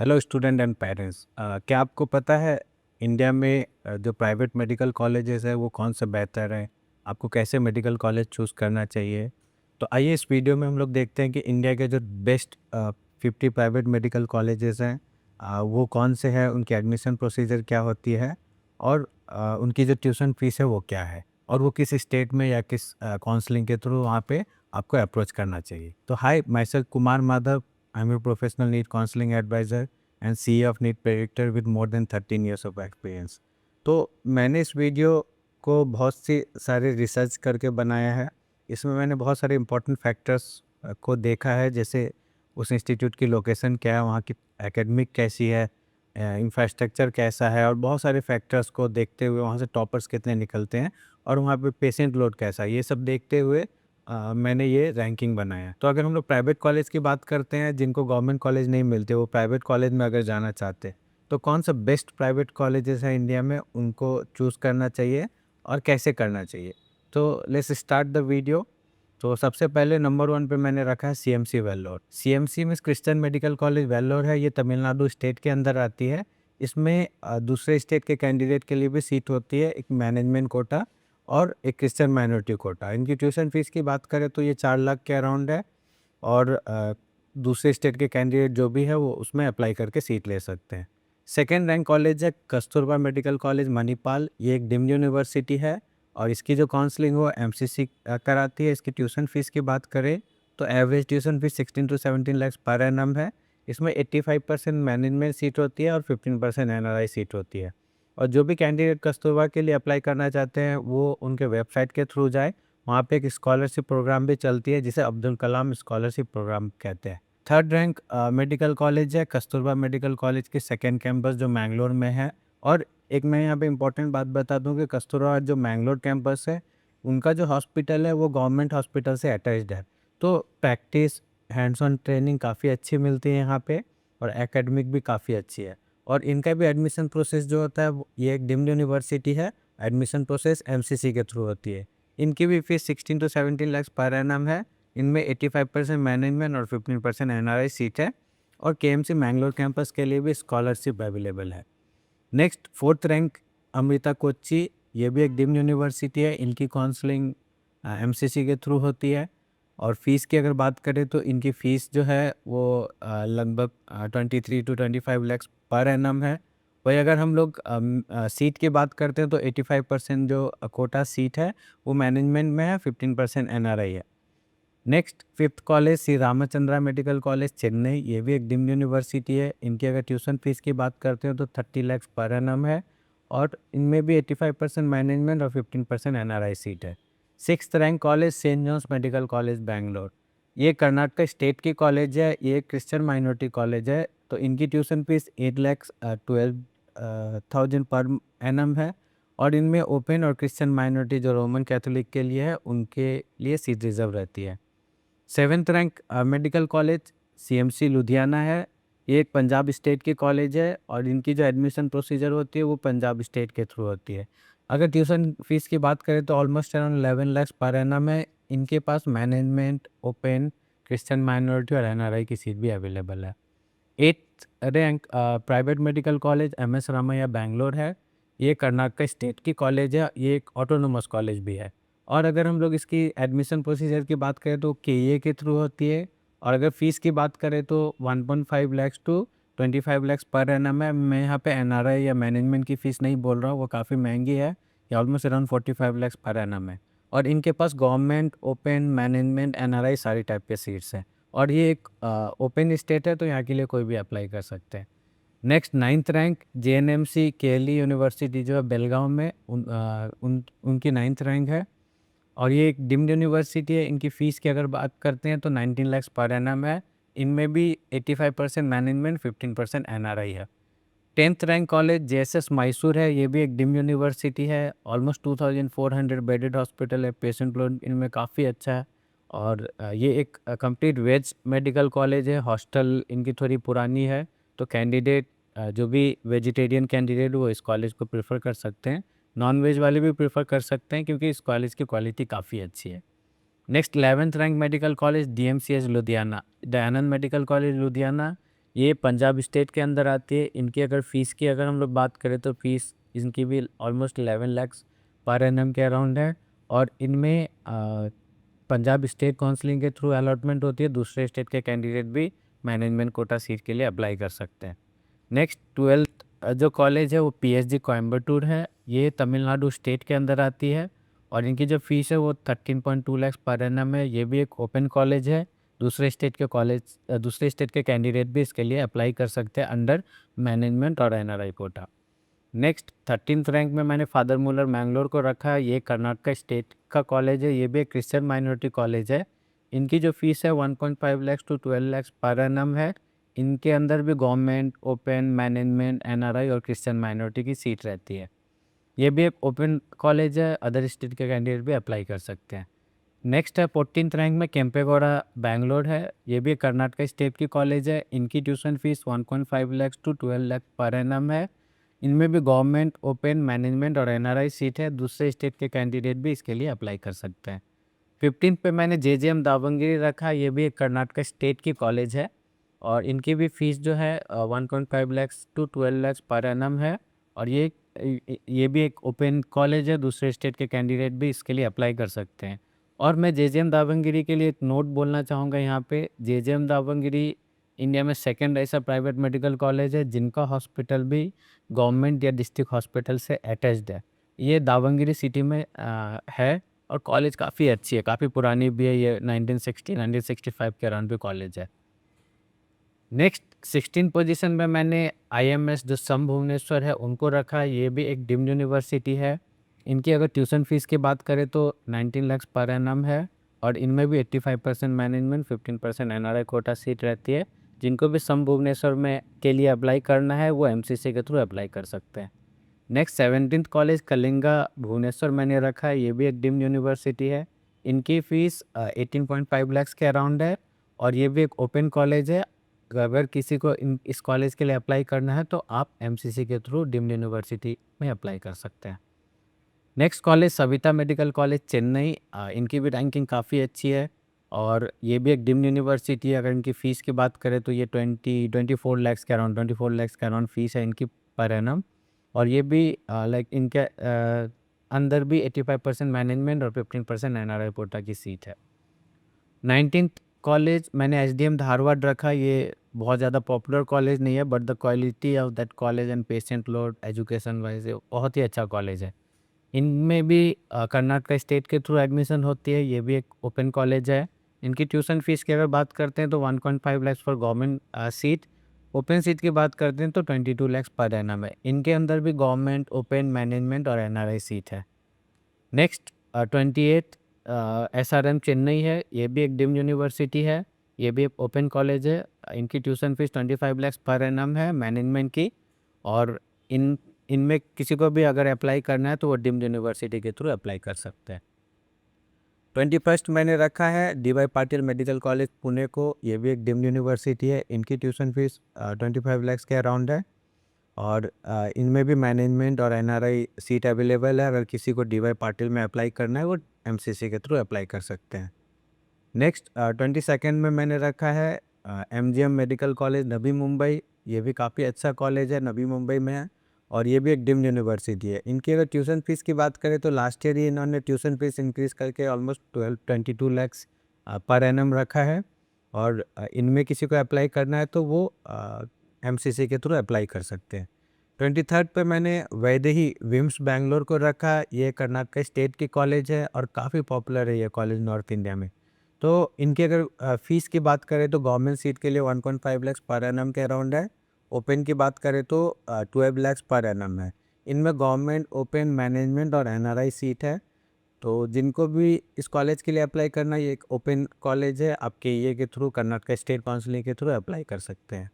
Hello student and parents, क्या आपको पता है इंडिया में जो प्राइवेट मेडिकल कॉलेजेस है वो कौन से बेहतर हैं? आपको कैसे मेडिकल कॉलेज चूज़ करना चाहिए? तो आइए इस वीडियो में हम लोग देखते हैं कि इंडिया के जो बेस्ट 50 प्राइवेट मेडिकल कॉलेजेस हैं वो कौन से हैं, उनकी एडमिशन प्रोसीजर क्या होती है और उनकी जो ट्यूशन फीस है वो क्या है और वो किस स्टेट में या किस काउंसलिंग के थ्रू वहाँ पे आपको अप्रोच करना चाहिए। तो hi, my self Kumar Madhav, I am a professional NEET counselling advisor and CA of NEET predictor with more than 13 years of experience. तो मैंने इस वीडियो को बहुत सी सारे रिसर्च करके बनाया है। इसमें मैंने बहुत सारे इंपॉर्टेंट फैक्टर्स को देखा है, जैसे उस इंस्टीट्यूट की लोकेशन क्या है, वहाँ की एकेडमिक कैसी है, इंफ्रास्ट्रक्चर कैसा है और बहुत सारे फैक्टर्स को देखते हुए वहाँ से टॉपर्स कितने निकलते हैं और वहाँ पे पेशेंट लोड कैसा है, ये सब देखते हुए मैंने ये रैंकिंग बनाया। तो अगर हम लोग प्राइवेट कॉलेज की बात करते हैं, जिनको गवर्नमेंट कॉलेज नहीं मिलते, वो प्राइवेट कॉलेज में अगर जाना चाहते हैं तो कौन सा बेस्ट प्राइवेट कॉलेजेस है इंडिया में, उनको चूज़ करना चाहिए और कैसे करना चाहिए। तो लेट्स स्टार्ट द वीडियो। तो सबसे पहले नंबर 1 पे मैंने रखा है सीएमसी वेल्लोर। सीएमसी में क्रिश्चियन मेडिकल कॉलेज वेल्लोर है, ये तमिलनाडु स्टेट के अंदर आती है। इसमें दूसरे स्टेट के कैंडिडेट के लिए भी सीट होती है, एक मैनेजमेंट कोटा और एक क्रिश्चियन माइनॉरिटी कोटा। इनकी ट्यूशन फीस की बात करें तो ये 4 लाख के अराउंड है और दूसरे स्टेट के कैंडिडेट जो भी है वो उसमें अप्लाई करके सीट ले सकते हैं। सेकेंड रैंक कॉलेज है कस्तूरबा मेडिकल कॉलेज मणिपाल, ये एक डीम्ड यूनिवर्सिटी है और इसकी जो काउंसलिंग वो एमसीसी कराती है। इसकी ट्यूशन फीस की बात करें तो average tuition fees 16 to 17 lakh per annum है। इसमें 85% मैनेजमेंट सीट होती है और 15% एनआरआई सीट होती है। और जो भी कैंडिडेट कस्तूरबा के लिए अप्लाई करना चाहते हैं वो उनके वेबसाइट के थ्रू जाए, वहाँ पे एक स्कॉलरशिप प्रोग्राम भी चलती है जिसे अब्दुल कलाम स्कॉलरशिप प्रोग्राम कहते हैं। थर्ड रैंक मेडिकल कॉलेज है कस्तूरबा मेडिकल कॉलेज की सेकेंड कैंपस जो मैंगलोर में है। और एक मैं यहाँ पे इम्पोर्टेंट बात बता दूँ कि कस्तूरबा जो मैंगलोर कैंपस है, उनका जो हॉस्पिटल है वो गवर्नमेंट हॉस्पिटल से अटैच्ड है। तो प्रैक्टिस, हैंड्स ऑन ट्रेनिंग काफ़ी अच्छी मिलती है यहाँ पे और एकेडमिक भी काफ़ी अच्छी है। और इनका भी एडमिशन प्रोसेस जो होता है ये एक डीम्ड यूनिवर्सिटी है, एडमिशन प्रोसेस एमसीसी के थ्रू होती है। इनकी भी fees 16 to 17 lakh per annum है। इनमें 85% मैनेजमेंट और 15% एनआरआई सीट है और केएमसी मैंगलोर कैंपस के लिए भी स्कॉलरशिप अवेलेबल है। Next fourth rank Amrita Kochi, ये भी एक डीम्ड यूनिवर्सिटी है। इनकी काउंसलिंग एमसीसी के थ्रू होती है और फीस की अगर बात करें तो इनकी फ़ीस जो है वो लगभग 23 to 25 लाख पर एनम है। वही अगर हम लोग सीट की बात करते हैं तो 85% जो कोटा सीट है वो मैनेजमेंट में है, 15% एनआरआई है। Next fifth college Shri Ramchandra medical college Chennai, ये भी एक डीम्ड यूनिवर्सिटी है। इनकी अगर ट्यूशन फीस की बात करते हो तो 30 लाख पर एनम है और इनमें भी 85% मैनेजमेंट और 15% एनआरआई सीट है। Sixth rank college saint John's medical college Bangalore, ये कर्नाटक स्टेट की कॉलेज है, ये क्रिश्चियन माइनॉरिटी कॉलेज है। तो इनकी ट्यूशन फीस 8,12,000 पर एनम है और इनमें ओपन और क्रिश्चियन माइनॉरिटी जो रोमन कैथोलिक के लिए है उनके लिए सीट रिजर्व रहती है। Seventh rank medical college CMC Ludhiana है, ये एक पंजाब स्टेट की कॉलेज है और इनकी जो एडमिशन प्रोसीजर होती है वो पंजाब स्टेट के थ्रू होती है। अगर ट्यूशन फीस की बात करें तो almost around 11 lakh per annum है। इनके पास मैनेजमेंट, ओपन, क्रिश्चियन माइनॉरिटी और एनआरआई की सीट भी अवेलेबल है। Eighth rank private medical college MS Ramaiah Bangalore है, ये कर्नाटक स्टेट की कॉलेज है, ये एक ऑटोनोमस कॉलेज भी है। और अगर हम लोग इसकी एडमिशन प्रोसीजर की बात करें तो केए के थ्रू होती है और अगर फ़ीस की बात करें तो 1.5 lakh to 25 lakh per annum है। मैं यहाँ पे एनआरआई या मैनेजमेंट की फ़ीस नहीं बोल रहा हूँ, वो काफ़ी महंगी है, ये almost around 45 lakh per annum है। और इनके पास गवर्नमेंट, ओपन, मैनेजमेंट, एनआरआई सारी टाइप के सीट्स हैं और ये एक ओपन स्टेट है तो यहाँ के लिए कोई भी अप्लाई कर सकते हैं। Next ninth rank JNMC KLE university जो है बेलगांव में, उनकी नाइन्थ रैंक है और ये एक डीम्ड यूनिवर्सिटी है। इनकी फ़ीस की अगर बात करते हैं तो 19 लाख पर एनम है। इनमें भी 85% मैनेजमेंट, 15% एनआरआई है। Tenth rank college JSS Mysore है, ये भी एक डीम्ड यूनिवर्सिटी है। ऑलमोस्ट 2400 बेडेड हॉस्पिटल है, पेशेंट लोड इनमें काफ़ी अच्छा है और ये एक कंप्लीट वेज मेडिकल कॉलेज है। हॉस्टल इनकी थोड़ी पुरानी है तो कैंडिडेट जो भी वेजिटेरियन कैंडिडेट वो इस कॉलेज को प्रेफर कर सकते हैं, नॉन वेज वाले भी प्रेफर कर सकते हैं क्योंकि इस कॉलेज की क्वालिटी काफ़ी अच्छी है। Next 11th rank medical college DMCH Ludhiana, Dayanand medical college Ludhiana, ये पंजाब स्टेट के अंदर आती है। इनकी अगर फ़ीस की अगर हम लोग बात करें तो फ़ीस इनकी भी ऑलमोस्ट 11 लाख पर एनम के अराउंड है। और इनमें पंजाब स्टेट काउंसलिंग के थ्रू अलॉटमेंट होती है। दूसरे स्टेट के कैंडिडेट भी मैनेजमेंट कोटा सीट के लिए अप्लाई कर सकते हैं। नेक्स्ट 12th जो कॉलेज है वो पीएचडी कोयम्बटूर है। ये तमिलनाडु स्टेट के अंदर आती है और इनकी जो फीस है वो 13.2 लाख पर एनम है। ये भी एक ओपन कॉलेज है। दूसरे स्टेट के कैंडिडेट भी इसके लिए अप्लाई कर सकते हैं अंडर मैनेजमेंट और NRI quota. Next 13th rank में मैंने फादर मुलर मैंगलोर को रखा है। ये कर्नाटका स्टेट का कॉलेज है। ये भी एक क्रिश्चियन माइनॉरिटी कॉलेज है। इनकी जो फीस है 1.5 lakh to 12 lakh per annum है। इनके अंदर भी गवर्नमेंट, ओपन, मैनेजमेंट, एनआरआई और क्रिश्चियन माइनॉरिटी की सीट रहती है। ये भी एक ओपन कॉलेज है। अदर स्टेट के कैंडिडेट भी अप्लाई कर सकते हैं। नेक्स्ट है 14th रैंक में केम्पेगौड़ा बैंगलोर है। ये भी कर्नाटका स्टेट की कॉलेज है। इनकी tuition fees 1.5 lakh to 12 lakh per annum है। इनमें भी गवर्नमेंट, ओपन, मैनेजमेंट और एनआरआई सीट है। दूसरे स्टेट के कैंडिडेट भी इसके लिए अप्लाई कर सकते हैं। 15th पे मैंने जेजेएम दावणगेरे रखा। ये भी एक कर्नाटका स्टेट की कॉलेज है और इनकी भी फीस जो है 1.5 lakh to 12 lakh per annum है। और ये भी एक ओपन कॉलेज है। दूसरे स्टेट के कैंडिडेट भी इसके लिए अप्लाई कर सकते हैं। और मैं जेजेएम दावणगेरे के लिए एक नोट बोलना चाहूँगा यहाँ पे। जेजेएम दावणगेरे इंडिया में सेकंड ऐसा प्राइवेट मेडिकल कॉलेज है जिनका हॉस्पिटल भी गवर्नमेंट या डिस्ट्रिक्ट हॉस्पिटल से अटैच्ड है। ये दावणगेरे सिटी में है और कॉलेज काफ़ी अच्छी है, काफ़ी पुरानी भी है। ये 1965 के अराउंड भी कॉलेज है। नेक्स्ट 16 पोजीशन में मैंने आईएमएस जो सम भुवनेश्वर है उनको रखा। ये भी एक डीम्ड यूनिवर्सिटी है। इनकी अगर ट्यूशन फीस की बात करें तो 19 लाख पर एनम है और इनमें भी 85% मैनेजमेंट, 15% एनआरआई कोटा सीट रहती है। जिनको भी सम भुवनेश्वर में के लिए अप्लाई करना है वो एमसीसी के थ्रू अप्लाई कर सकते हैं। Next 17th college Kalinga Bhubaneswar मैंने रखा है। ये भी एक डीम्ड यूनिवर्सिटी है। इनकी फ़ीस 18.5 लाख के अराउंड है और ये भी एक ओपन कॉलेज है। अगर किसी को इस कॉलेज के लिए अप्लाई करना है तो आप एमसीसी के थ्रू डीम्ड यूनिवर्सिटी में अप्लाई कर सकते हैं। Next college Savita medical college Chennai. इनकी भी रैंकिंग काफ़ी अच्छी है और ये भी एक डीम्ड यूनिवर्सिटी है। अगर इनकी फ़ीस की बात करें तो ये 24 लाख के अराउंड फ़ीस है इनकी पर एनम। और ये भी लाइक इनके अंदर भी 85% मैनेजमेंट और 15% एनआरआई कोटा की सीट है। 19th कॉलेज मैंने एसडीएम धारवाड़ रखा। ये बहुत ज़्यादा पॉपुलर कॉलेज नहीं है but the quality of that college and patient load education wise बहुत ही अच्छा कॉलेज है। इनमें भी कर्नाटका स्टेट के थ्रू एडमिशन होती है। ये भी एक ओपन कॉलेज है। इनकी ट्यूशन फीस की अगर बात करते हैं तो 1.5 lakh for government seat. Open seat की बात करते हैं तो 22 लाख पर एनम है। इनके अंदर भी गवर्नमेंट, ओपन, मैनेजमेंट और एनआरआई सीट है। नेक्स्ट 28 एसआरएम चेन्नई है। ये भी एक डीम्ड यूनिवर्सिटी है। ये भी एक ओपन कॉलेज है। इनकी tuition fees 25 lakh per annum है मैनेजमेंट की। और इनमें किसी को भी अगर अप्लाई करना है तो वो डीम्ड यूनिवर्सिटी के थ्रू अप्लाई कर सकते हैं। 21st मैंने रखा है DY Patil medical college Pune को। ये भी एक डीम्ड यूनिवर्सिटी है। इनकी ट्यूशन फीस 25 लाख के अराउंड है और इनमें भी मैनेजमेंट और एनआरआई सीट अवेलेबल है। अगर किसी को डीवाई पाटिल में अप्लाई करना है वो एमसीसी के थ्रू अप्लाई कर सकते हैं। नेक्स्ट 22nd में मैंने रखा है MGM medical college Navi Mumbai. ये भी काफ़ी अच्छा कॉलेज है, नवी मुंबई में है और ये भी एक डीम्ड यूनिवर्सिटी है। इनकी अगर ट्यूशन फीस की बात करें तो लास्ट ईयर ही इन्होंने ट्यूशन फीस इंक्रीज़ करके ऑलमोस्ट 22 लाख पर एनम रखा है। और इनमें किसी को अप्लाई करना है तो वो एमसीसी के थ्रू अप्लाई कर सकते हैं। 23rd पे मैंने वैदेही विम्स बैंगलोर को रखा। ये कर्नाटका स्टेट की कॉलेज है और काफ़ी पॉपुलर है ये कॉलेज नॉर्थ इंडिया में। तो इनकी अगर फ़ीस की बात करें तो गवर्नमेंट सीट के लिए 1.5 लाख पर एनम के अराउंड है। ओपन की बात करें तो 12 लाख पर एनम है। इनमें गवर्नमेंट, ओपन, मैनेजमेंट और एनआरआई सीट है। तो जिनको भी इस कॉलेज के लिए अप्लाई करना, ये एक ओपन कॉलेज है, आपके ये के थ्रू कर्नाटका स्टेट काउंसिलिंग के थ्रू अप्लाई कर सकते हैं।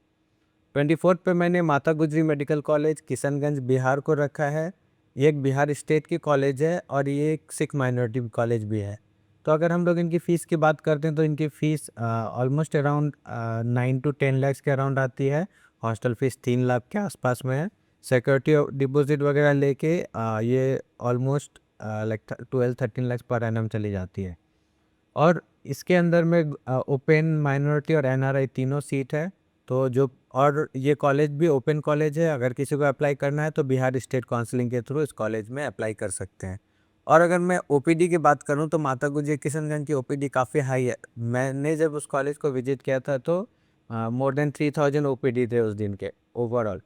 24th पे मैंने माता गुजरी मेडिकल कॉलेज किशनगंज बिहार को रखा है। ये एक बिहार स्टेट की कॉलेज है और ये एक सिख माइनॉरिटी कॉलेज भी है। तो अगर हम लोग इनकी फ़ीस की बात करते हैं तो इनकी fees almost around 9 to 10 lakh के अराउंड आती है। हॉस्टल फीस 3 लाख के आसपास में है। सिक्योरिटी डिपॉजिट वगैरह लेके ये almost like 12-13 lakh per annum चली जाती है। और इसके अंदर में ओपन, माइनॉरिटी और एनआरआई तीनों सीट है। तो जो और ये कॉलेज भी ओपन कॉलेज है, अगर किसी को अप्लाई करना है तो बिहार स्टेट काउंसलिंग के थ्रू इस कॉलेज में अप्लाई कर सकते हैं। और अगर मैं ओपीडी की बात करूं तो माता गुजरी किशनगंज की ओपीडी काफ़ी हाई है। मैंने जब उस कॉलेज को विजिट किया था तो मोर देन 3000 ओपीडी थे उस दिन के ओवरऑल।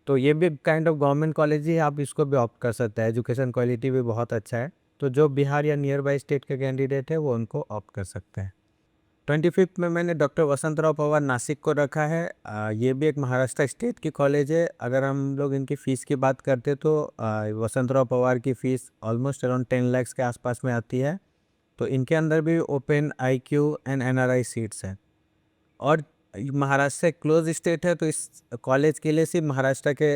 तो ये भी काइंड ऑफ गवर्नमेंट कॉलेज ही है, आप इसको भी ऑप्ट कर सकते हैं, एजुकेशन क्वालिटी भी बहुत अच्छा है। तो जो बिहार या नियर बाई स्टेट के कैंडिडेट है वो उनको ऑप्ट कर सकते हैं। 25th में मैंने डॉक्टर वसंतराव पवार नासिक को रखा है। ये भी एक महाराष्ट्र स्टेट की कॉलेज है। अगर हम लोग इनकी फ़ीस की बात करते तो वसंतराव पवार की फ़ीस ऑलमोस्ट अराउंड 10 लाख के आसपास में आती है। तो इनके अंदर भी open IQ and NRI seats हैं। और महाराष्ट्र से क्लोज स्टेट है, तो इस कॉलेज के लिए सिर्फ महाराष्ट्र के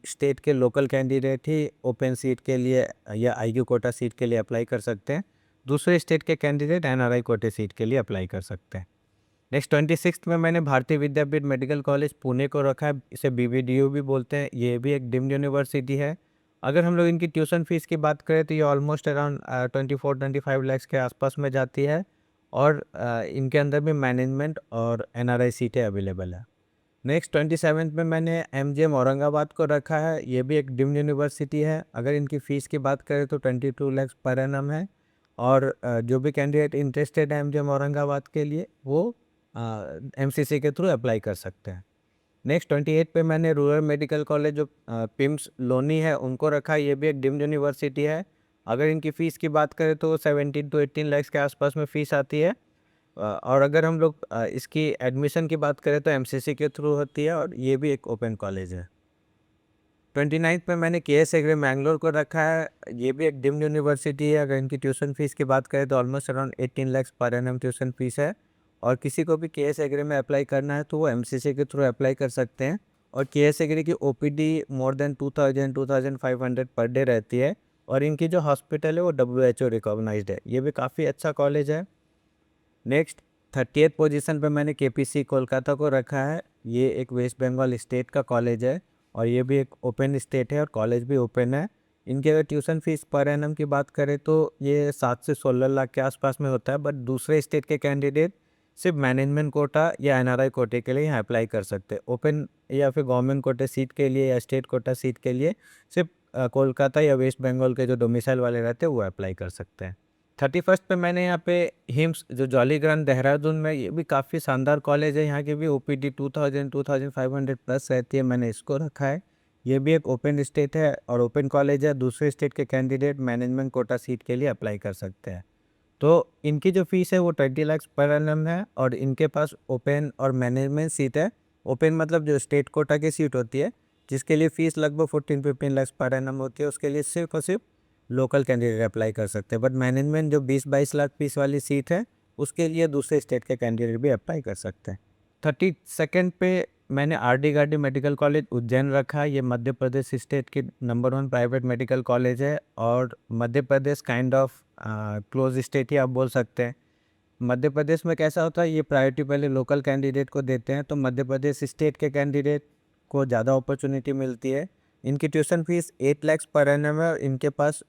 स्टेट के लोकल कैंडिडेट ही ओपन सीट के लिए या आईक्यू कोटा सीट के लिए अप्लाई कर सकते हैं। दूसरे स्टेट के कैंडिडेट एनआरआई कोटे सीट के लिए अप्लाई कर सकते हैं। नेक्स्ट 26th में मैंने भारतीय विद्यापीठ मेडिकल कॉलेज पुणे को रखा है। इसे बीवीडीयू भी बोलते हैं। ये भी एक डीम्ड यूनिवर्सिटी है। अगर हम लोग इनकी ट्यूशन फीस की बात करें तो ये ऑलमोस्ट अराउंड 24-25 लाख के आसपास में जाती है। और इनके अंदर भी मैनेजमेंट और एनआरआई सीटें अवेलेबल है। नेक्स्ट 27th में मैंने एमजीएम औरंगाबाद को रखा है। ये भी एक डीम्ड यूनिवर्सिटी है। अगर इनकी फ़ीस की बात करें तो 22 लाख पर एनम है। और जो भी कैंडिडेट इंटरेस्टेड है एमजीएम औरंगाबाद के लिए वो एमसीसी के थ्रू अप्लाई कर सकते हैं। नेक्स्ट 28 पे मैंने रूरल मेडिकल कॉलेज जो पिम्स लोनी है उनको रखा। ये भी एक डीम्ड यूनिवर्सिटी है। अगर इनकी फ़ीस की बात करें तो 17 to 18 लाख के आसपास में फ़ीस आती है। और अगर हम लोग इसकी एडमिशन की बात करें तो एमसीसी के थ्रू होती है और ये भी एक ओपन कॉलेज है। 29th पे मैंने केएस एग्री मैंगलोर को रखा है। ये भी एक डीम्ड यूनिवर्सिटी है। अगर इनकी ट्यूशन फीस की बात करें तो almost around 18 lakh per annum tuition fees है। और किसी को भी केएस एग्री में अप्लाई करना है तो वो एमसीसी के थ्रू अप्लाई कर सकते हैं। और केएस एग्री की OPD more than 2500 per day रहती है। और इनकी जो हॉस्पिटल है वो WHO रिकॉग्नाइज्ड है। ये भी काफ़ी अच्छा कॉलेज है। नेक्स्ट 30th पोजीशन पे मैंने केपीसी कोलकाता को रखा है। ये एक वेस्ट बंगाल स्टेट का कॉलेज है और ये भी एक ओपन स्टेट है और कॉलेज भी ओपन है। इनकी अगर ट्यूशन फीस पर एनम की बात करें तो ये 7 से 16 लाख के आसपास में होता है। बट दूसरे स्टेट के कैंडिडेट सिर्फ मैनेजमेंट कोटा या एनआरआई कोटे के लिए यहाँ अप्लाई कर सकते हैं। ओपन या फिर गवर्नमेंट कोटे सीट के लिए या स्टेट कोटा सीट के लिए सिर्फ कोलकाता या वेस्ट बंगाल के जो डोमिसाइल वाले रहते हैं वो अप्लाई कर सकते हैं। 31st पे मैंने यहाँ पे हिम्स जो जॉलीग्रांट देहरादून में, ये भी काफ़ी शानदार कॉलेज है। यहाँ की भी ओपीडी 2500 प्लस रहती है। मैंने इसको रखा है। ये भी एक ओपन स्टेट है और ओपन कॉलेज है। दूसरे स्टेट के कैंडिडेट मैनेजमेंट कोटा सीट के लिए अप्लाई कर सकते हैं। तो इनकी जो फीस है वो 20 लाख पर एनम है और इनके पास ओपन और मैनेजमेंट सीट है। ओपन मतलब जो स्टेट कोटा की सीट होती है जिसके लिए फ़ीस लगभग 14-15 लाख पर एनम होती है, उसके लिए सिर्फ और सिर्फ लोकल कैंडिडेट अप्लाई कर सकते हैं। बट मैनेजमेंट जो 20-22 लाख फीस वाली सीट है उसके लिए दूसरे स्टेट के कैंडिडेट भी अप्लाई कर सकते हैं। 32nd पे मैंने RD Gardi medical college Ujjain रखा। ये मध्य प्रदेश स्टेट की नंबर 1 प्राइवेट मेडिकल कॉलेज है और Madhya Pradesh kind of close state ही आप बोल सकते हैं। मध्य प्रदेश में कैसा होता है, ये प्रायोरिटी पहले लोकल कैंडिडेट को देते हैं, तो मध्य प्रदेश स्टेट के कैंडिडेट को ज़्यादा अपॉर्चुनिटी मिलती है। इनकी tuition fees 8 lakh per annum है और इनके पास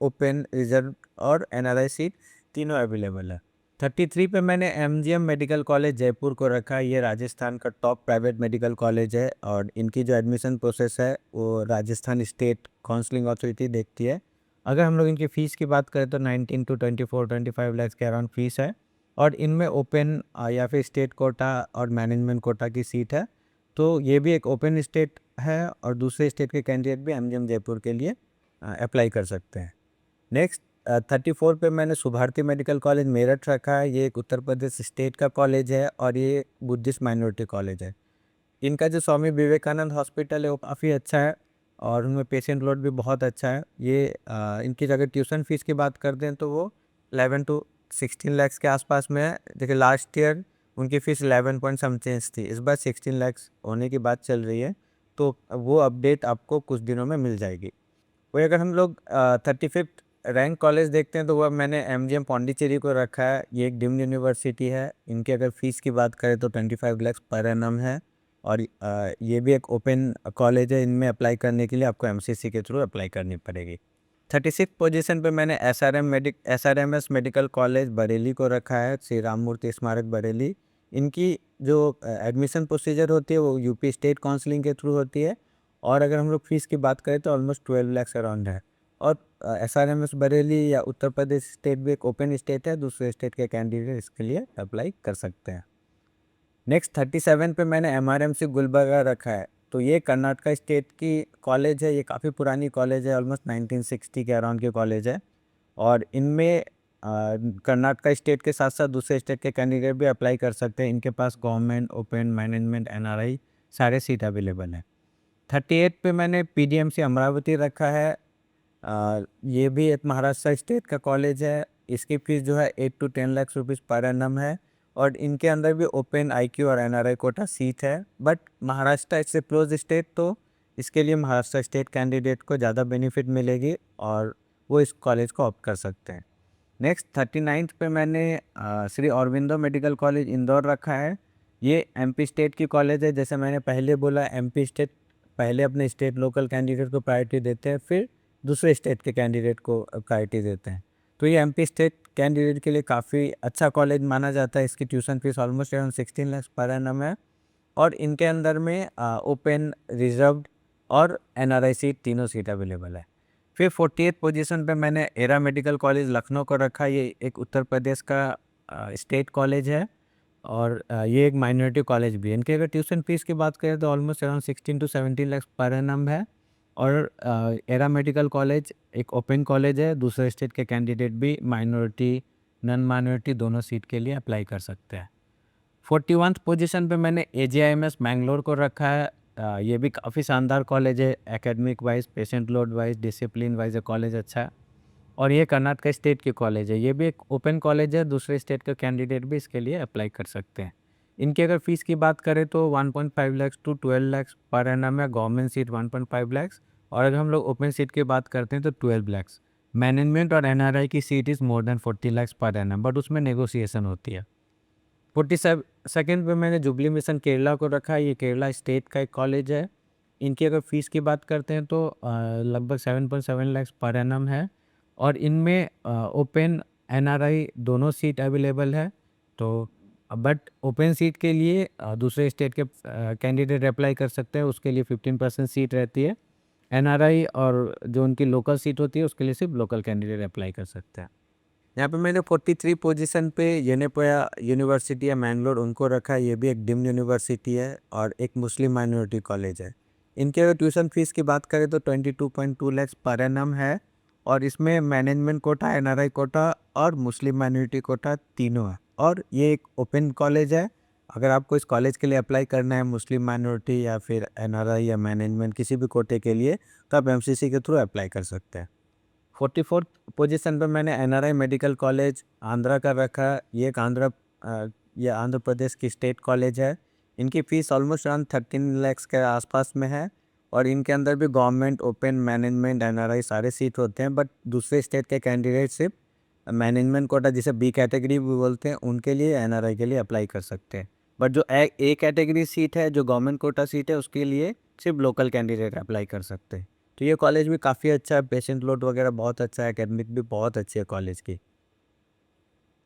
ओपन, रिजर्व और एनआरआई सीट तीनों अवेलेबल है। 33 पे मैंने एमजीएम मेडिकल कॉलेज जयपुर को रखा है। ये राजस्थान का टॉप प्राइवेट मेडिकल कॉलेज है और इनकी जो एडमिशन प्रोसेस है वो राजस्थान स्टेट काउंसलिंग अथॉरिटी देखती है। अगर हम लोग इनकी फ़ीस की बात करें तो 19 to 24-25 लाख के अराउंड फ़ीस है और इनमें ओपन या फिर स्टेट कोटा और मैनेजमेंट कोटा की सीट है। तो ये भी एक ओपन स्टेट है और दूसरे स्टेट के कैंडिडेट भी एमजीएम जयपुर के लिए अप्लाई कर सकते हैं। नेक्स्ट 34 पे मैंने सुभारती मेडिकल कॉलेज मेरठ रखा है। ये एक उत्तर प्रदेश स्टेट का कॉलेज है और ये बुद्धिस्ट माइनॉरिटी कॉलेज है। इनका जो स्वामी विवेकानंद हॉस्पिटल है वो काफ़ी अच्छा है और उनमें पेशेंट लोड भी बहुत अच्छा है। ये इनकी अगर ट्यूशन फीस की बात करते हैं तो वो 11 to 16 लाख के आसपास में है। देखिए लास्ट ईयर उनकी फ़ीस 11 पॉइंट समथिंग थी, इस बार 16 लाख होने की बात चल रही है। तो वो अपडेट आपको कुछ दिनों में मिल जाएगी। वही अगर हम लोग 35th रैंक कॉलेज देखते हैं तो वह मैंने एमजीएम पौंडीचेरी को रखा है। ये एक डीम्ड यूनिवर्सिटी है। इनकी अगर फ़ीस की बात करें तो 25 लाख पर एनम है और ये भी एक ओपन कॉलेज है। इनमें अप्लाई करने के लिए आपको एमसीसी के थ्रू अप्लाई करनी पड़ेगी। 36 पोजीशन पे मैंने एसआरएमएस मेडिकल कॉलेज बरेली को रखा है, श्री राम मूर्ति स्मारक बरेली। इनकी जो एडमिशन प्रोसीजर होती है वो यूपी स्टेट काउंसलिंग के थ्रू होती है, और अगर हम लोग फीस की बात करें तो ऑलमोस्ट 12 लाख अराउंड है। और एसआरएमएस बरेली या उत्तर प्रदेश स्टेट भी एक ओपन स्टेट है, दूसरे स्टेट के कैंडिडेट इसके लिए अप्लाई कर सकते हैं। नेक्स्ट 37 पे मैंने एमआरएमसी गुलबर्गा रखा है। तो ये कर्नाटका स्टेट की कॉलेज है, ये काफ़ी पुरानी कॉलेज है, ऑलमोस्ट 1960 के अराउंड की कॉलेज है। और इनमें कर्नाटका स्टेट के साथ साथ दूसरे स्टेट के कैंडिडेट भी अप्लाई कर सकते हैं। इनके पास गवर्नमेंट, ओपन, मैनेजमेंट, एनआरआई सारे सीट अवेलेबल हैं। 38 पे मैंने पीडीएमसी अमरावती रखा है। ये भी एक महाराष्ट्र स्टेट का कॉलेज है। इसकी फ़ीस जो है 8 to 10 लाख रुपीज़ पर एनम है, और इनके अंदर भी ओपन, आईक्यू और एनआरआई कोटा सीट है। बट महाराष्ट्र इससे क्लोज स्टेट, तो इसके लिए महाराष्ट्र स्टेट कैंडिडेट को ज़्यादा बेनिफिट मिलेगी और वो इस कॉलेज को ऑप्ट कर सकते हैं। नेक्स्ट 39th पे मैंने श्री अरविंदो मेडिकल कॉलेज इंदौर रखा है। ये एमपी स्टेट की कॉलेज है। जैसे मैंने पहले बोला, एमपी स्टेट पहले अपने स्टेट लोकल कैंडिडेट को प्रायोरिटी देते हैं, फिर दूसरे स्टेट के कैंडिडेट को प्रायोरिटी देते हैं। तो ये एमपी स्टेट कैंडिडेट के लिए काफ़ी अच्छा कॉलेज माना जाता है। इसकी tuition fees almost around 16 lakh per annum है, और इनके अंदर में ओपन, रिजर्व्ड और एनआरआई सीट, तीनों सीट अवेलेबल है। फिर 48 पोजीशन पे मैंने एरा मेडिकल कॉलेज लखनऊ को रखा। ये एक उत्तर प्रदेश का स्टेट कॉलेज है, और ये एक माइनॉरिटी कॉलेज भी है। इनके अगर ट्यूशन फीस की बात करें तो almost around 16 to 17 lakh per annum है। और एरा मेडिकल कॉलेज एक ओपन कॉलेज है, दूसरे स्टेट के कैंडिडेट भी माइनॉरिटी, नॉन माइनॉरिटी दोनों सीट के लिए अप्लाई कर सकते हैं। 41st पोजीशन पे मैंने एजीआईएमएस मैंगलोर को रखा है। ये भी काफ़ी शानदार कॉलेज है, academic wise, patient load wise, discipline wise ये कॉलेज अच्छा है, और ये कर्नाटक स्टेट की कॉलेज है। ये भी एक ओपन कॉलेज है, दूसरे स्टेट के कैंडिडेट भी इसके लिए अप्लाई कर सकते हैं। इनकी अगर फ़ीस की बात करें तो 1.5 lakh to 12 lakh per annum है, गवर्नमेंट सीट 1.5 लाख, और अगर हम लोग ओपन सीट की बात करते हैं तो 12 लाख। मैनेजमेंट और एनआरआई की seat is more than 40 lakh per annum, but उसमें नेगोशिएशन होती है। 47 पे मैंने जुबली मिशन केरला को रखा है। ये केरला स्टेट का एक कॉलेज है। इनकी अगर फ़ीस की बात करते हैं तो लगभग 7.7 लाख पर एनम है, और इनमें ओपन, एनआरआई दोनों सीट अवेलेबल है। तो बट ओपन सीट के लिए दूसरे स्टेट के कैंडिडेट अप्लाई कर सकते हैं, उसके लिए 15% सीट रहती है। एनआरआई और जो उनकी लोकल सीट होती है उसके लिए सिर्फ लोकल कैंडिडेट अप्लाई कर सकते हैं। यहाँ पे मैंने 43 पोजीशन पे येनेपोया यूनिवर्सिटी है मैंगलोर, उनको रखा है। ये भी एक डीम्ड यूनिवर्सिटी है और एक मुस्लिम माइनॉरिटी कॉलेज है। इनके अगर ट्यूशन फीस की बात करें तो 22.2 लाख पर एनम है, और इसमें मैनेजमेंट कोटा, एनआरआई कोटा और मुस्लिम माइनॉरिटी कोटा तीनों है। और ये एक ओपन कॉलेज है। अगर आपको इस कॉलेज के लिए अप्लाई करना है, मुस्लिम माइनॉरिटी या फिर एनआरआई या मैनेजमेंट किसी भी कोटे के लिए, तो आप एमसीसी के थ्रू अप्लाई कर सकते हैं। 44th पोजीशन पे मैंने एनआरआई मेडिकल कॉलेज आंध्रा का रखा। ये एक ये आंध्र प्रदेश की स्टेट कॉलेज है। इनकी फ़ीस ऑलमोस्ट अराउंड 13 लाख के आसपास में है, और इनके अंदर भी गवर्नमेंट, ओपन, मैनेजमेंट, एनआरआई सारे सीट होते हैं। बट दूसरे स्टेट के कैंडिडेट सिर्फ मैनेजमेंट कोटा, जिसे बी कैटेगरी भी बोलते हैं, उनके लिए, एनआरआई के लिए अप्लाई कर सकते हैं। बट जो ए कैटेगरी सीट है, जो गवर्नमेंट कोटा सीट है, उसके लिए सिर्फ लोकल कैंडिडेट अप्लाई कर सकते हैं। तो ये कॉलेज भी काफ़ी अच्छा है, पेशेंट लोड वगैरह बहुत अच्छा है, एकेडमिक भी बहुत अच्छी है कॉलेज की।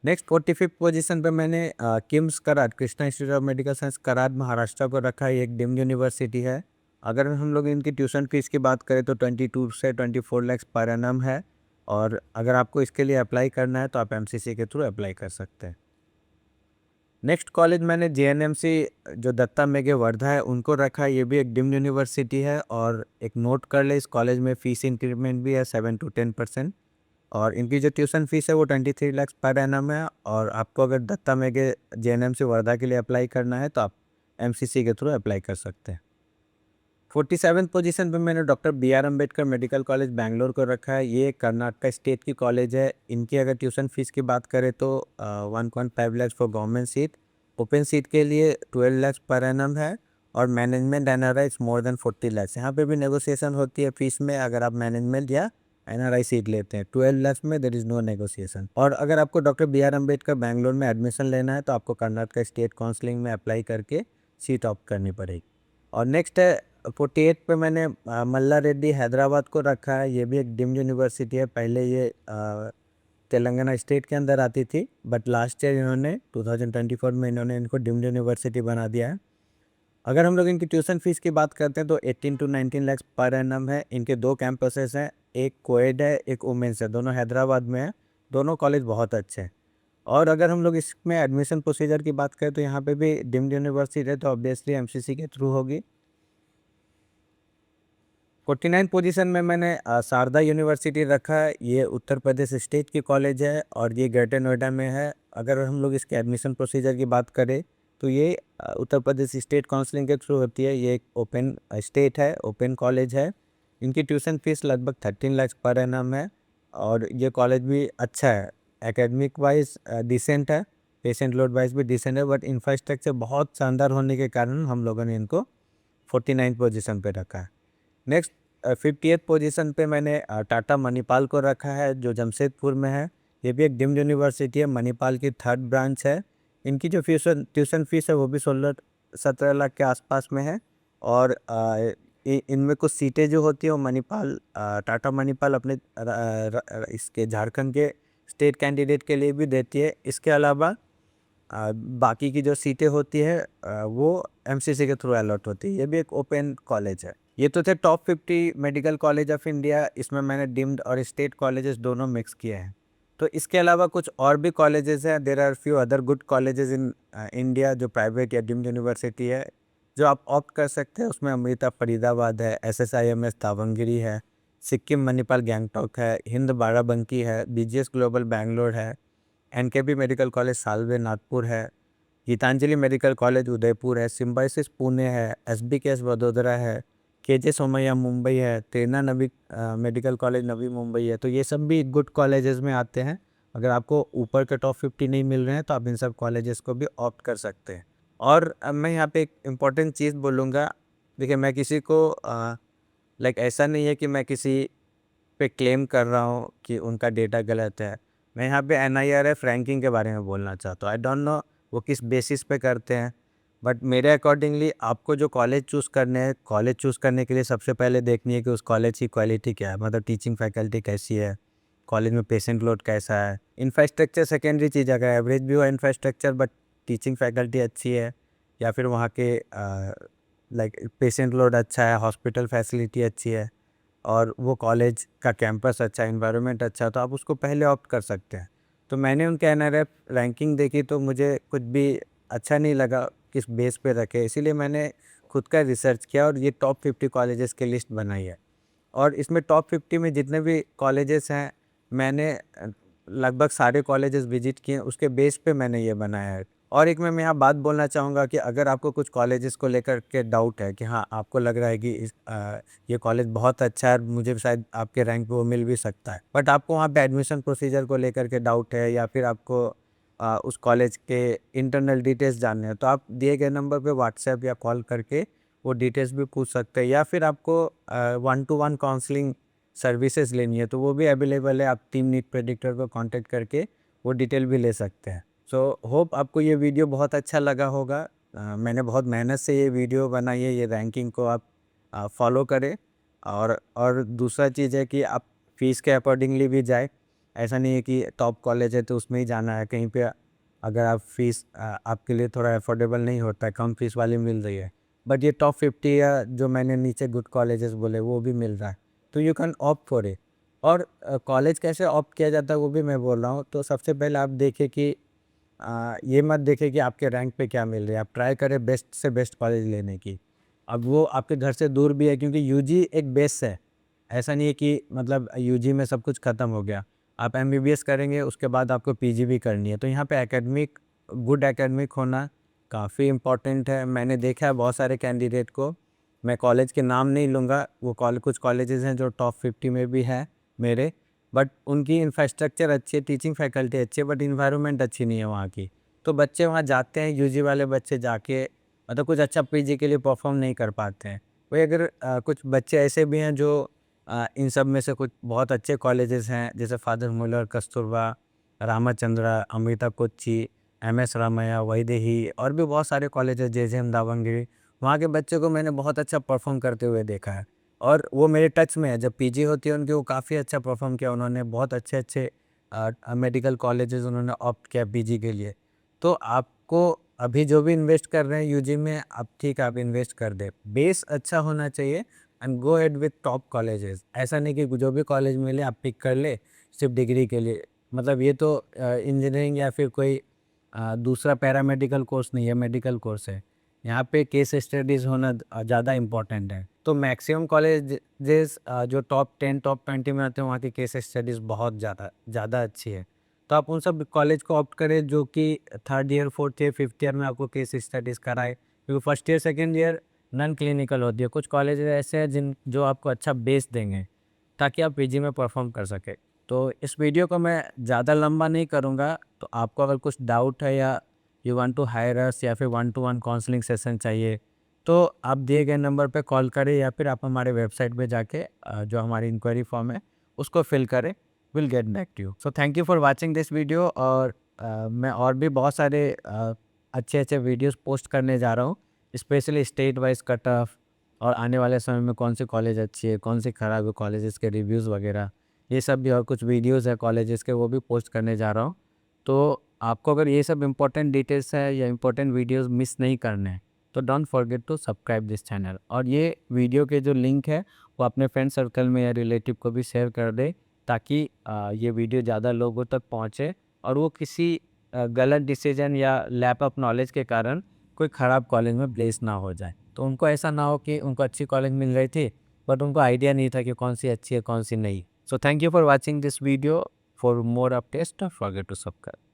नेक्स्ट 45th पोजीशन पे मैंने KIMS Karad, Krishna institute of medical science Karad Maharashtra को रखा है। ये एक डीम्ड यूनिवर्सिटी है। अगर हम लोग इनकी ट्यूशन फीस की बात करें तो 22 से 24 लाख पर एनम है, और अगर आपको इसके लिए अप्लाई करना है तो आप एमसीसी के थ्रू अप्लाई कर सकते हैं। नेक्स्ट कॉलेज मैंने जेएनएमसी जो दत्ता मेघे वर्धा है उनको रखा है। ये भी एक डीम्ड यूनिवर्सिटी है, और एक नोट कर ले, इस कॉलेज में फ़ीस इंक्रीमेंट भी है 7 to 10%, और इनकी जो ट्यूशन फीस है वो 23 लाख पर एनम है। और आपको अगर दत्ता मेघे जेएनएमसी वर्धा के लिए अप्लाई करना है तो आप एमसीसी के थ्रू अप्लाई कर सकते हैं। 47th पोजीशन पे मैंने doctor B R Ambedkar medical college Bangalore को रखा है। ये कर्नाटका स्टेट की कॉलेज है। इनकी अगर ट्यूशन फीस की बात करें तो 1.5 lakh for government seat, open seat के लिए 12 लाख पर एनम है, और management NRI more than 40 lakh. यहाँ पे भी नेगोशिएशन होती है फीस में, अगर आप मैनेजमेंट या एनआरआई सीट लेते हैं। 12 लाख में देयर इज़ नो नेगोशिएशन। और अगर आपको doctor B R Ambedkar Bangalore में एडमिशन लेना है तो आपको कर्नाटका स्टेट काउंसलिंग में अप्लाई करके सीट ऑप्ट करनी पड़ेगी। और नेक्स्ट है 48 पे मैंने मल्ला रेड्डी हैदराबाद को रखा है। ये भी एक डीम्ड यूनिवर्सिटी है। पहले ये तेलंगाना स्टेट के अंदर आती थी, बट लास्ट ईयर इन्होंने 2024 में इन्होंने इनको डीम्ड यूनिवर्सिटी बना दिया है। अगर हम लोग इनकी ट्यूशन फीस की बात करते हैं तो 18 to 19 लाख पर एनम है। इनके 2 कैंपसेस हैं, एक कोएड है, एक वुमेन्स है, दोनों हैदराबाद में है। दोनों कॉलेज बहुत अच्छे हैं। और अगर हम लोग इसमें एडमिशन प्रोसीजर की बात करें तो यहाँ पे भी डीम्ड यूनिवर्सिटी है, तो ऑब्वियसली एमसीसी के थ्रू होगी। 49 पोजीशन में मैंने शारदा यूनिवर्सिटी रखा है। ये उत्तर प्रदेश स्टेट की कॉलेज है और ये ग्रेटर नोएडा में है। अगर हम लोग इसके एडमिशन प्रोसीजर की बात करें तो ये उत्तर प्रदेश स्टेट काउंसलिंग के थ्रू होती है। ये एक ओपन स्टेट है, ओपन कॉलेज है। इनकी ट्यूशन फीस लगभग 13 लाख पर एनम है और ये कॉलेज भी अच्छा है। एकेडमिक वाइज डिसेंट है, पेशेंट लोड वाइज भी डिसेंट है, बट इंफ्रास्ट्रक्चर बहुत शानदार होने के कारण हम लोगों ने इनको 49 पोजीशन पे रखा है। नेक्स्ट 50th पोजीशन पे मैंने टाटा मणिपाल को रखा है, जो जमशेदपुर में है। ये भी एक डीम्ड यूनिवर्सिटी है, मणिपाल की 3rd ब्रांच है। इनकी जो ट्यूशन फीस है वो भी 16-17 लाख के आसपास में है। और इनमें कुछ सीटें जो होती है वो मणिपाल टाटा मणिपाल अपने इसके झारखंड के स्टेट कैंडिडेट के लिए भी देती है। इसके अलावा बाकी की जो सीटें होती है वो एमसीसी के थ्रू अलॉट होती है। ये भी एक ओपन कॉलेज है। ये तो थे top 50 medical college of India. इसमें मैंने डीम्ड और स्टेट कॉलेजेस दोनों मिक्स किए हैं। तो इसके अलावा कुछ और भी कॉलेजेस हैं। There are few other good colleges in India जो प्राइवेट या डीम्ड यूनिवर्सिटी है, जो आप ऑप्ट कर सकते हैं। उसमें अमृता फरीदाबाद है, SSIMS दावणगिरी है, सिक्किम मणिपाल गैंगटॉक है, हिंद बाराबंकी है, BGS ग्लोबल बैंगलोर है, NKB medical college Salve Nagpur है, गीतांजलि मेडिकल कॉलेज उदयपुर है, सिम्बायोसिस पुणे है, SBKS वडोदरा है, KJ सोमैया मुंबई है, तेना नवी मेडिकल कॉलेज नवी मुंबई है। तो ये सब भी गुड कॉलेजेस में आते हैं। अगर आपको ऊपर के टॉप 50 नहीं मिल रहे हैं तो आप इन सब कॉलेजेस को भी ऑप्ट कर सकते हैं। और मैं यहाँ पे एक इम्पॉर्टेंट चीज़ बोलूँगा। देखिए, मैं किसी को लाइक ऐसा नहीं है कि मैं किसी पे क्लेम कर रहा हूँ कि उनका डेटा गलत है। मैं यहाँ पे NIRF रैंकिंग के बारे में बोलना चाहता हूँ। आई डोंट नो वो किस बेसिस पे करते हैं, बट मेरे अकॉर्डिंगली आपको जो कॉलेज चूज़ करने हैं, कॉलेज चूज़ करने के लिए सबसे पहले देखनी है कि उस कॉलेज की क्वालिटी क्या है। मतलब टीचिंग फैकल्टी कैसी है, कॉलेज में पेशेंट लोड कैसा है। इंफ्रास्ट्रक्चर सेकेंडरी चीज़, अगर एवरेज भी हो इंफ्रास्ट्रक्चर बट टीचिंग फैकल्टी अच्छी है, या फिर वहाँ के लाइक पेशेंट लोड अच्छा है, हॉस्पिटल फैसिलिटी अच्छी है और वो कॉलेज का कैंपस अच्छा है, एनवायरनमेंट अच्छा है, तो आप उसको पहले ऑप्ट कर सकते हैं। तो मैंने उनके NRF रैंकिंग देखी तो मुझे कुछ भी अच्छा नहीं लगा किस बेस पे रखे, इसीलिए मैंने खुद का रिसर्च किया और ये टॉप 50 कॉलेजेस की लिस्ट बनाई है। और इसमें टॉप 50 में जितने भी कॉलेजेस हैं, मैंने लगभग सारे कॉलेजेस विजिट किए, उसके बेस पे मैंने ये बनाया है। और एक मैं यहाँ बात बोलना चाहूँगा कि अगर आपको कुछ कॉलेजेस को लेकर के डाउट है कि हाँ, आपको लग रहा है कि ये कॉलेज बहुत अच्छा है, मुझे शायद आपके रैंक पे वो मिल भी सकता है, बट आपको वहाँ पे एडमिशन प्रोसीजर को लेकर के डाउट है या फिर आपको उस कॉलेज के इंटरनल डिटेल्स जानने हैं, तो आप दिए गए नंबर पे व्हाट्सएप या कॉल करके वो डिटेल्स भी पूछ सकते हैं। या फिर आपको 1-to-1 काउंसलिंग सर्विसेज लेनी है तो वो भी अवेलेबल है। आप टीम नीट प्रेडिक्टर को कांटेक्ट करके वो डिटेल भी ले सकते हैं। सो होप आपको ये वीडियो बहुत अच्छा लगा होगा। मैंने बहुत मेहनत से ये वीडियो बनाई है। ये रैंकिंग को आप फॉलो करें। और दूसरा चीज़ है कि आप फीस के अकॉर्डिंगली भी जाए। ऐसा नहीं है कि टॉप कॉलेज है तो उसमें ही जाना है। कहीं पे अगर आप फीस आपके लिए थोड़ा अफोर्डेबल नहीं होता है, कम फीस वाली मिल रही है, बट ये टॉप 50 या जो मैंने नीचे गुड कॉलेजेस बोले वो भी मिल रहा है, तो you can opt for it. और कॉलेज कैसे ऑप्ट किया जाता है वो भी मैं बोल रहा हूँ। तो सबसे पहले आप देखें कि ये मत देखें कि आपके रैंक पे क्या मिल रहा है, आप ट्राई करें बेस्ट से बेस्ट कॉलेज लेने की। अब वो आपके घर से दूर भी है क्योंकि यूजी एक बेस है। ऐसा नहीं है कि मतलब यूजी में सब कुछ ख़त्म हो गया। आप MBBS करेंगे उसके बाद आपको PG भी करनी है, तो यहाँ पे एकेडमिक गुड एकेडमिक होना काफ़ी इम्पोर्टेंट है। मैंने देखा है बहुत सारे कैंडिडेट को, मैं कॉलेज के नाम नहीं लूँगा, वो कुछ कॉलेजेस हैं जो टॉप 50 में भी है मेरे, बट उनकी इंफ्रास्ट्रक्चर अच्छी है, टीचिंग फैकल्टी अच्छी है, बट इन्वायरमेंट अच्छी नहीं है वहाँ की। तो बच्चे वहाँ जाते हैं, यूजी वाले बच्चे जाके मतलब कुछ अच्छा PG के लिए परफॉर्म नहीं कर पाते हैं। वही अगर कुछ बच्चे ऐसे भी हैं जो इन सब में से कुछ बहुत अच्छे कॉलेजेस हैं, जैसे Father Muller, Kasturba, Ramachandra, Amrita Kochi, MS Ramaiah, Vaidehi और भी बहुत सारे कॉलेजेस, JJM दावणगिरी, वहाँ के बच्चों को मैंने बहुत अच्छा परफॉर्म करते हुए देखा है। और वो मेरे टच में है, जब PG होती है उनकी, वो काफ़ी अच्छा परफॉर्म किया उन्होंने, बहुत अच्छे अच्छे मेडिकल कॉलेजेस उन्होंने ऑप्ट किया पीजी के लिए। तो आपको अभी जो भी इन्वेस्ट कर रहे हैं यूजी में, आप ठीक है, आप इन्वेस्ट कर दें। बेस अच्छा होना चाहिए and go ahead with top colleges. ऐसा नहीं कि जो भी कॉलेज मिले आप पिक कर ले सिर्फ डिग्री के लिए। मतलब ये तो इंजीनियरिंग या फिर कोई दूसरा पैरामेडिकल कोर्स नहीं है, मेडिकल कोर्स है। यहाँ पे केस स्टडीज़ होना ज़्यादा इम्पोर्टेंट है। तो मैक्सिमम कॉलेजेस जो टॉप 10 टॉप 20 में आते हैं, वहाँ की केस स्टडीज़ बहुत ज़्यादा अच्छी है। तो आप उन सब कॉलेज को ऑप्ट करें जो कि third year, fourth year, fifth year में आपको केस स्टडीज़ कराए, क्योंकि first year second year non clinical होती है। कुछ कॉलेजेस ऐसे हैं जो आपको अच्छा बेस देंगे ताकि आप पीजी में परफॉर्म कर सकें। तो इस वीडियो को मैं ज़्यादा लंबा नहीं करूँगा। तो आपको अगर कुछ डाउट है या यू वांट टू हायर अस या फिर 1-to-1 काउंसलिंग सेशन चाहिए, तो आप दिए गए नंबर पे कॉल करें या फिर आप हमारे वेबसाइट पे जाके जो हमारी इंक्वायरी फॉर्म है उसको फिल करें। Will get back to you. So thank you for watching this video. और मैं और भी बहुत सारे अच्छे वीडियोस पोस्ट करने जा रहा हूँ, specially state wise cut off और आने वाले समय में कौन सी कॉलेज अच्छी है, कौन सी खराब है, कॉलेजेस के रिव्यूज़ वगैरह, ये सब भी। और कुछ वीडियोज़ है कॉलेजेस के, वो भी पोस्ट करने जा रहा हूँ। तो आपको अगर ये सब इंपॉर्टेंट डिटेल्स है या इंपॉर्टेंट वीडियोस मिस नहीं करने हैं, तो don't forget to subscribe this channel. और ये वीडियो के जो लिंक है वो अपने फ्रेंड सर्कल में या रिलेटिव को भी शेयर कर दे, ताकि ये वीडियो ज़्यादा लोगों तक पहुँचे और वो किसी गलत डिसीजन या लैप ऑफ नॉलेज के कारण कोई ख़राब कॉलेज में प्लेस ना हो जाए। तो उनको ऐसा ना हो कि उनको अच्छी कॉलेज मिल रही थी बट उनको आइडिया नहीं था कि कौन सी अच्छी है कौन सी नहीं। So thank you for watching this video. For more updates don't forget to subscribe.